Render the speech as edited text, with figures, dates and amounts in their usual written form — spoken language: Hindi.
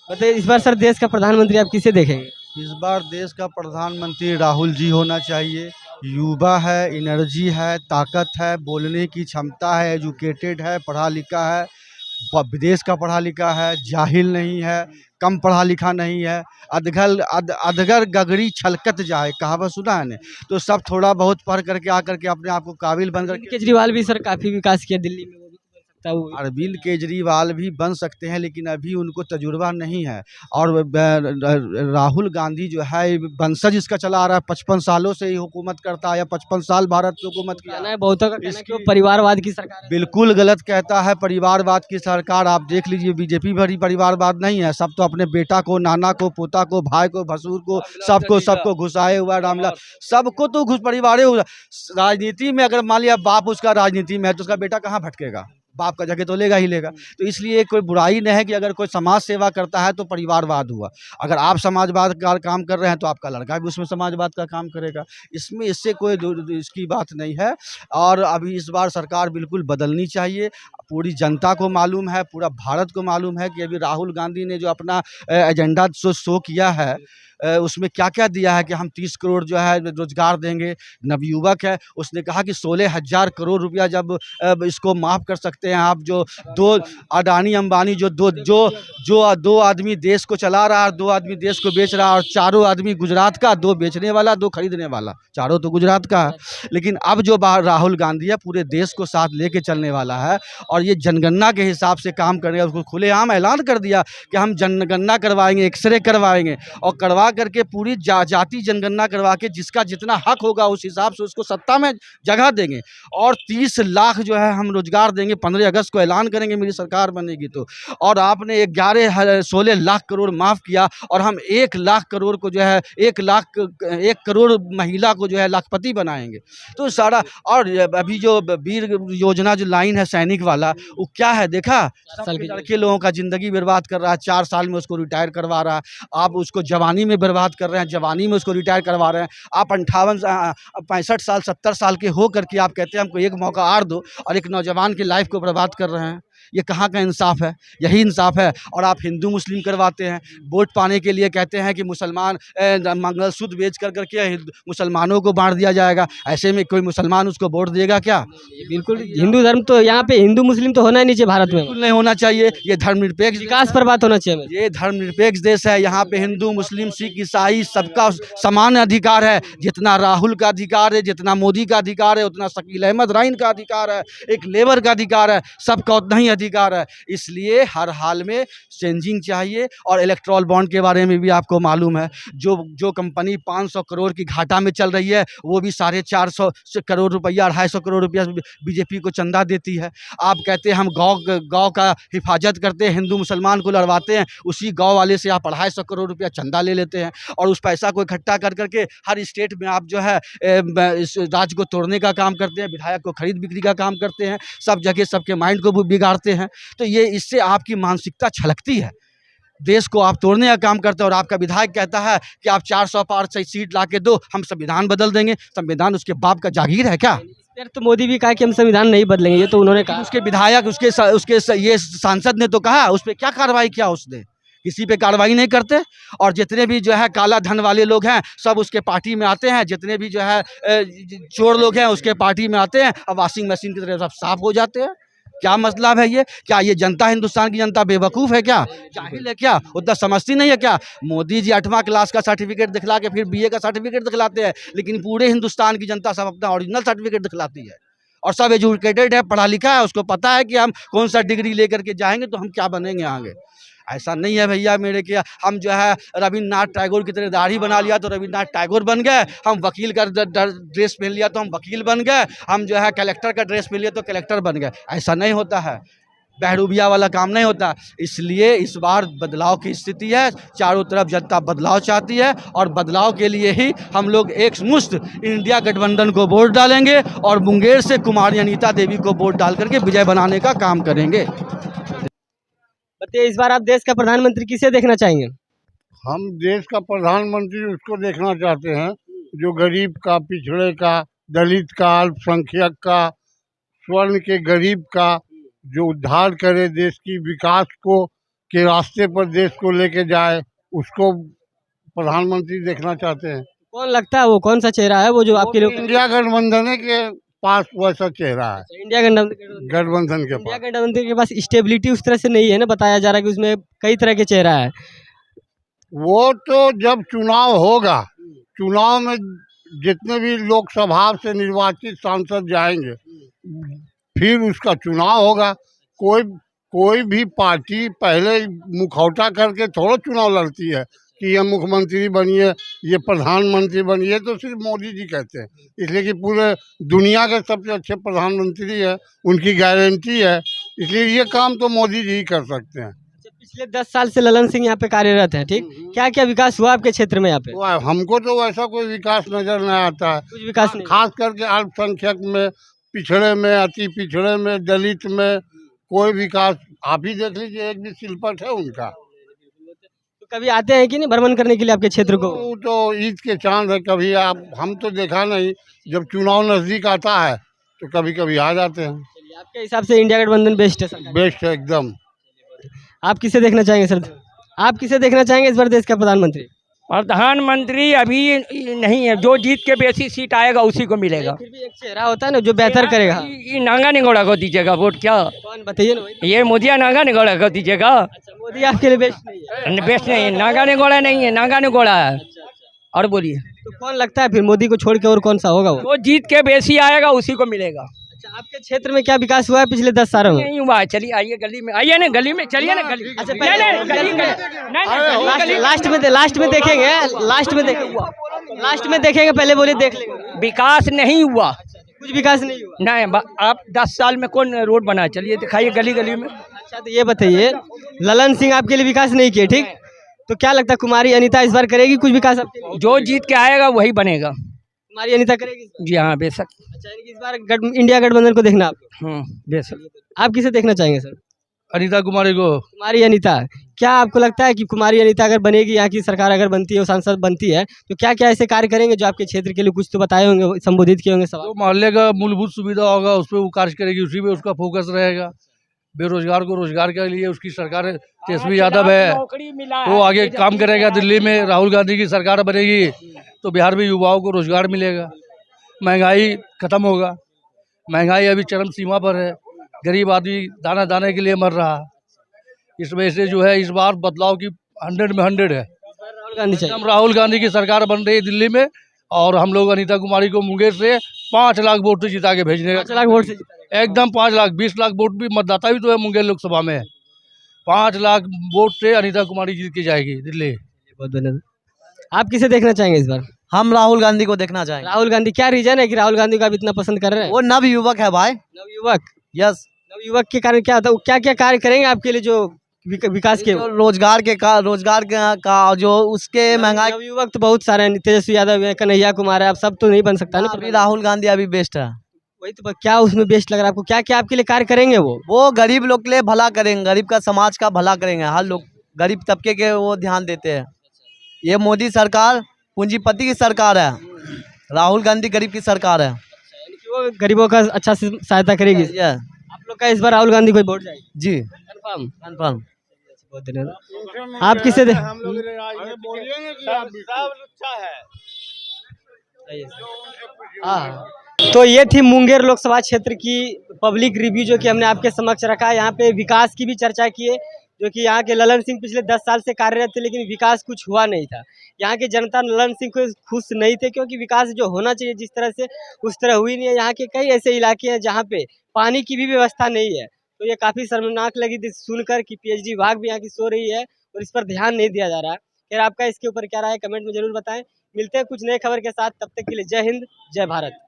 बताइए इस बार सर देश का प्रधानमंत्री आप किसे देखेंगे? इस बार देश का प्रधानमंत्री राहुल जी होना चाहिए। युवा है, एनर्जी है, ताकत है, बोलने की क्षमता है, एजुकेटेड है, पढ़ा लिखा है, विदेश का पढ़ा लिखा है, जाहिल नहीं है, कम पढ़ा लिखा नहीं है। अधगर गगरी छलकत जाए, कहावत सुना है ने? तो सब थोड़ा बहुत पढ़ करके आकर के अपने आप को काबिल बन अरविंद करके। केजरीवाल भी सर काफी विकास किया दिल्ली में, वो भी तो बन सकता है वो भी। अरविंद केजरीवाल भी बन सकते हैं, लेकिन अभी उनको तजुर्बा नहीं है। और राहुल गांधी जो है वंशज इसका चला आ रहा है, 55 सालों से ही हुकूमत करता है, या 55 साल भारत की हुकूमत किया कहना है बहुतों का कहना है कि वो इसकी परिवारवाद की सरकार है। बिल्कुल गलत कहता है। परिवारवाद की सरकार आप देख लीजिए, बीजेपी भरी परिवारवाद नहीं है। सब तो अपने बेटा को, नाना को, पोता को, भाई को, भसुर को, सबको सबको घुसाए हुआ रामला, सबको तो घुस परिवार हुआ। राजनीति में अगर मान लिया बाप उसका राजनीति में है, तो उसका बेटा कहाँ भटकेगा? बाप का जगह तो लेगा ही लेगा। तो इसलिए कोई बुराई नहीं है कि अगर कोई समाज सेवा करता है तो परिवारवाद हुआ। अगर आप समाजवाद का काम कर रहे हैं तो आपका लड़का भी उसमें समाजवाद का काम करेगा। इसमें इससे कोई इसकी बात नहीं है। और अभी इस बार सरकार बिल्कुल बदलनी चाहिए। पूरी जनता को मालूम है, पूरा भारत को मालूम है कि अभी राहुल गांधी ने जो अपना एजेंडा शो किया है, उसमें क्या-क्या दिया है कि हम 30 करोड़ जो है रोज़गार देंगे। नवयुवक है, उसने कहा कि 16,000 करोड़ रुपया जब इसको माफ़ कर सकते हैं आप, जो दो अडानी अंबानी जो दो आदमी देश को चला रहा है, 2 आदमी देश को बेच रहा है, और चारों आदमी गुजरात का, 2 बेचने वाला, 2 खरीदने वाला, चारों तो गुजरात का है। लेकिन अब जो राहुल गांधी है पूरे देश को साथ लेके चलने वाला है, और ये जनगणना के हिसाब से काम करेगा। उसको खुलेआम ऐलान कर दिया कि हम जनगणना करवाएंगे, एक्सरे करवाएंगे, और करवा करके पूरी जाति जनगणना करवा के जिसका जितना हक होगा उस हिसाब से उसको सत्ता में जगह देंगे। और 30 लाख जो है हम रोजगार देंगे। 15 अगस्त को ऐलान करेंगे मेरी सरकार बनेगी तो। और आपने 16 लाख करोड़ माफ़ किया, और हम 1 लाख करोड़ को जो है 1 करोड़ महिला को जो है लाखपति बनाएंगे। तो सारा, और अभी जो वीर योजना जो लाइन है सैनिक वाला, वो क्या है देखा? साल की लड़के लोगों का ज़िंदगी बर्बाद कर रहा है। 4 साल में उसको रिटायर करवा रहा है। आप उसको जवानी में बर्बाद कर रहे हैं, जवानी में उसको रिटायर करवा रहे हैं। आप 65 साल 70 साल के हो करके आप कहते हैं हमको एक मौका और दो, और एक नौजवान की लाइफ को बर्बाद कर रहे हैं। ये कहाँ का इंसाफ है? यही इंसाफ है। और आप हिंदू मुस्लिम करवाते हैं। वोट पाने के लिए कहते हैं कि मुसलमान मंगलसूत्र बेच कर करके मुसलमानों को बांट दिया जाएगा। ऐसे में कोई मुसलमान उसको वोट देगा क्या? बिल्कुल हिंदू धर्म तो यहाँ पे हिंदू मुस्लिम तो होना ही नहीं चाहिए भारत में। बिल्कुल नहीं होना चाहिए। ये धर्मनिरपेक्ष विकास पर बात होना चाहिए हमें। ये धर्मनिरपेक्ष देश है। यहाँ पे हिंदू मुस्लिम सिख ईसाई सबका समान अधिकार है। जितना राहुल का अधिकार है, जितना मोदी का अधिकार है, उतना शकील अहमद राइन का अधिकार है, एक लेबर का अधिकार है, सबका उतना ही अधिकार है। इसलिए हर हाल में चेंजिंग चाहिए। और इलेक्ट्रल बॉन्ड के बारे में भी आपको मालूम है, जो कंपनी 500 करोड़ की घाटा में चल रही है, वो भी 450 करोड़ रुपया, 250 करोड़ रुपया बीजेपी को चंदा देती है। आप कहते हैं हम गाँव का हिफाजत करते हैं, हिंदू मुसलमान को लड़वाते हैं, उसी गाँव वाले से आप 250 करोड़ रुपया चंदा ले लेते हैं, और उस पैसा को इकट्ठा कर करके हर स्टेट में आप जो है इस राज्य को तोड़ने का काम करते हैं, विधायक को खरीद बिक्री का काम करते हैं, सब जगह सबके माइंड को बिगाड़ते हैं। तो ये इससे आपकी मानसिकता छलकती है। देश को आप तोड़ने का काम करते हैं, और आपका विधायक कहता है कि आप 400 पार से सीट ला के दो, हम संविधान बदल देंगे। संविधान उसके बाप का जागीर है क्या? फिर तो मोदी भी कहा कि हम संविधान नहीं बदलेंगे, ये तो उन्होंने कहा। उसके विधायक ये सांसद ने तो कहा, उस पर क्या कार्रवाई किया उसने? किसी पे कार्रवाई नहीं करते। और जितने भी जो है काला धन वाले लोग हैं सब उसके पार्टी में आते हैं। जितने भी जो है चोर लोग हैं उसके पार्टी में आते हैं, अब वॉशिंग मशीन की तरह सब साफ हो जाते हैं। क्या मतलब है ये? क्या ये जनता, हिंदुस्तान की जनता बेवकूफ़ है क्या? जाहिल है क्या? उतना समझती नहीं है क्या? मोदी जी 8वां क्लास का सर्टिफिकेट दिखला के फिर बीए का सर्टिफिकेट दिखलाते हैं, लेकिन पूरे हिंदुस्तान की जनता सब अपना ओरिजिनल सर्टिफिकेट दिखलाती है। और सब एजुकेटेड है, पढ़ा लिखा है, उसको पता है कि हम कौन सा डिग्री लेकर के जाएंगे तो हम क्या बनेंगे आगे। ऐसा नहीं है भैया मेरे के। हम जो है रविन्द्रनाथ टैगोर की तरह दाढ़ी बना लिया तो रविन्द्रनाथ टैगोर बन गए, हम वकील का ड्रेस पहन लिया तो हम वकील बन गए, हम जो है कलेक्टर का ड्रेस पहन लिया तो कलेक्टर बन गए। ऐसा नहीं होता है, बहरूबिया वाला काम नहीं होता। इसलिए इस बार बदलाव की स्थिति है, चारों तरफ जनता बदलाव चाहती है, और बदलाव के लिए ही हम लोग एक मुश्त इंडिया गठबंधन को वोट डालेंगे, और मुंगेर से कुमारी अनीता देवी को वोट डाल करके विजय बनाने का काम करेंगे। बताइए इस बार आप देश का प्रधानमंत्री किसे देखना चाहेंगे? हम देश का प्रधानमंत्री उसको देखना चाहते हैं जो गरीब का, पिछड़े का, दलित का, अल्पसंख्यक का, स्वर्ण के गरीब का, जो उद्धार करे देश की विकास को, के रास्ते पर देश को लेके जाए, उसको प्रधानमंत्री देखना चाहते हैं। कौन लगता है वो कौन सा चेहरा है वो जो आपके वो लिए इंडिया गठबंधन के पास वैसा चेहरा है, इंडिया गठबंधन गठबंधन के इंडिया पास। गठबंधन के पास स्टेबिलिटी उस तरह से नहीं है ना, बताया जा रहा है कि उसमें कई तरह के चेहरा है। वो तो जब चुनाव होगा, चुनाव में जितने भी लोकसभा से निर्वाचित सांसद जाएंगे, फिर उसका चुनाव होगा। कोई भी पार्टी पहले मुखौटा करके थोड़ा चुनाव लड़ती है कि ये मुख्यमंत्री बनिए, ये प्रधानमंत्री बनिए, तो सिर्फ मोदी जी कहते हैं, इसलिए कि पूरे दुनिया के सबसे अच्छे प्रधानमंत्री है, उनकी गारंटी है, इसलिए ये काम तो मोदी जी ही कर सकते हैं। पिछले 10 साल से ललन सिंह यहाँ पे कार्यरत है, ठीक। क्या क्या विकास हुआ आपके क्षेत्र में यहाँ पे? हमको तो वैसा कोई विकास नजर नहीं आता है, कुछ विकास नहीं। खास करके अल्पसंख्यक में, पिछड़े में, अति पिछड़े में, दलित में कोई विकास आप ही देख लीजिए, एक भी सिलपट है उनका। तो कभी आते हैं कि नहीं भ्रमण करने के लिए आपके क्षेत्र को? वो तो ईद के चांद है, कभी आप हम तो देखा नहीं, जब चुनाव नजदीक आता है तो कभी कभी आ जाते हैं। आपके हिसाब से इंडिया गठबंधन बेस्ट है सरकार? बेस्ट है एकदम। आप किसे देखना चाहेंगे सर? आप किसे देखना चाहेंगे इस बार देश का प्रधानमंत्री? प्रधानमंत्री अभी नहीं है, जो जीत के बेसी सीट आएगा उसी को मिलेगा। फिर भी एक चेहरा होता है ना जो बेहतर करेगा। ये नांगा निगोड़ा को दीजिएगा वोट क्या? कौन बताइए ना भाई। ये मोदिया नांगा निगोड़ा को दीजिएगा? अच्छा, मोदी आपके लिए बेस्ट नहीं है? बेस्ट नहीं है, नांगा निगोड़ा नहीं है, नांगा निगोड़ा है। और बोलिए, तो कौन लगता है फिर मोदी को छोड़ के और कौन सा होगा वो? जो जीत के बेसी आएगा उसी को मिलेगा। अच्छा, आपके क्षेत्र में क्या विकास हुआ है पिछले 10 सालों में? नहीं हुआ है, चलिए आइए गली में, आइए ना गली में, चलिए ना गली। अच्छा, नहीं, पहले नहीं, गली में, नहीं, लास्ट में देखेंगे, लास्ट में देखेंगे, पहले बोलिए देख लेंगे। विकास नहीं हुआ, कुछ विकास नहीं हुआ। नहीं। आप 10 साल में कौन रोड बना? चलिए दिखाइए गली गली में। अच्छा, तो ये बताइए, ललन सिंह आपके लिए विकास नहीं किए, ठीक। तो क्या लगता है कुमारी अनीता इस बार करेगी कुछ विकास आपके लिए? जो जीत के आएगा वही बनेगा। कुमारी अनीता करेगी? जी हाँ, बेशक। अच्छा, यानी कि इस बार इंडिया गठबंधन को देखना आप? बेशक। आप किसे देखना चाहेंगे सर? अनीता कुमारी को। कुमारी अनीता, क्या आपको लगता है कि कुमारी अनीता अगर बनेगी, यहाँ की सरकार अगर बनती है, सांसद बनती है, तो क्या क्या ऐसे कार्य करेंगे जो आपके क्षेत्र के लिए कुछ तो बताए होंगे, संबोधित किए होंगे सवाल? जो मोहल्ले का मूलभूत सुविधा होगा उस पर वो कार्य करेगी, उसी पे उसका फोकस रहेगा। बेरोजगार को रोजगार के लिए उसकी सरकार तेजस्वी यादव है, वो आगे काम करेगा। दिल्ली में राहुल गांधी की सरकार बनेगी तो बिहार में युवाओं को रोजगार मिलेगा, महंगाई खत्म होगा। महंगाई अभी चरम सीमा पर है, गरीब आदमी दाना दाने के लिए मर रहा है। इस वजह से जो है इस बार बदलाव की 100 में 100 है। राहुल गांधी चाहिए। हम राहुल गांधी की सरकार बन रही है दिल्ली में, और हम लोग अनीता कुमारी को मुंगेर से 5 लाख वोट से जिता के भेजने 5 लाख वोट से एकदम 5 लाख 20 लाख वोट भी, मतदाता भी तो है मुंगेर लोकसभा में। 5 लाख वोट से अनीता कुमारी जीत के जाएगी दिल्ली। बहुत धन्यवाद। आप किसे देखना चाहेंगे इस बार? हम राहुल गांधी को देखना चाहेंगे। राहुल गांधी, क्या रीजन है कि राहुल गांधी को आप इतना पसंद कर रहे हैं? वो नव युवक है भाई। नवयुवक? यस। नवयुवक के कारण क्या होता है, क्या क्या कार्य करेंगे आपके लिए जो विकास के? जो रोजगार का जो उसके महंगाई। नवयुवक तो बहुत सारे हैं, तेजस्वी यादव है, कन्हैया कुमार है, आप सब तो नहीं बन सकता ना। अभी राहुल गांधी अभी बेस्ट है। वही तो, क्या उसमें बेस्ट लग रहा है आपको? क्या क्या आपके लिए कार्य करेंगे वो? गरीब लोग के लिए भला करेंगे, गरीब का समाज का भला करेंगे। हर लोग गरीब तबके के वो ध्यान देते हैं। ये मोदी सरकार पूंजीपति की सरकार है, राहुल गांधी गरीब की सरकार है। यानी कि वो गरीबों का अच्छा से सहायता करेगी। आप लोग का इस बार राहुल गांधी को वोट जाएगी? जी कंफर्म? कंफर्म। बहुत धन्यवाद। आप किसे हाँ, तो ये थी मुंगेर लोकसभा क्षेत्र की पब्लिक रिव्यू जो कि हमने आपके समक्ष रखा। यहाँ पे विकास की भी चर्चा की है, जो कि यहाँ के ललन सिंह पिछले 10 साल से कार्यरत थे, लेकिन विकास कुछ हुआ नहीं था। यहाँ की जनता ललन सिंह को खुश नहीं थे, क्योंकि विकास जो होना चाहिए जिस तरह से उस तरह हुई नहीं है। यहाँ के कई ऐसे इलाके हैं जहाँ पे पानी की भी व्यवस्था नहीं है। तो ये काफ़ी शर्मनाक लगी थी सुनकर कि पीएचडी विभाग भी यहाँ की सो रही है और इस पर ध्यान नहीं दिया जा रहा है। फिर आपका इसके ऊपर क्या राय है, कमेंट में जरूर बताएं। मिलते हैं कुछ नए खबर के साथ, तब तक के लिए जय हिंद, जय भारत।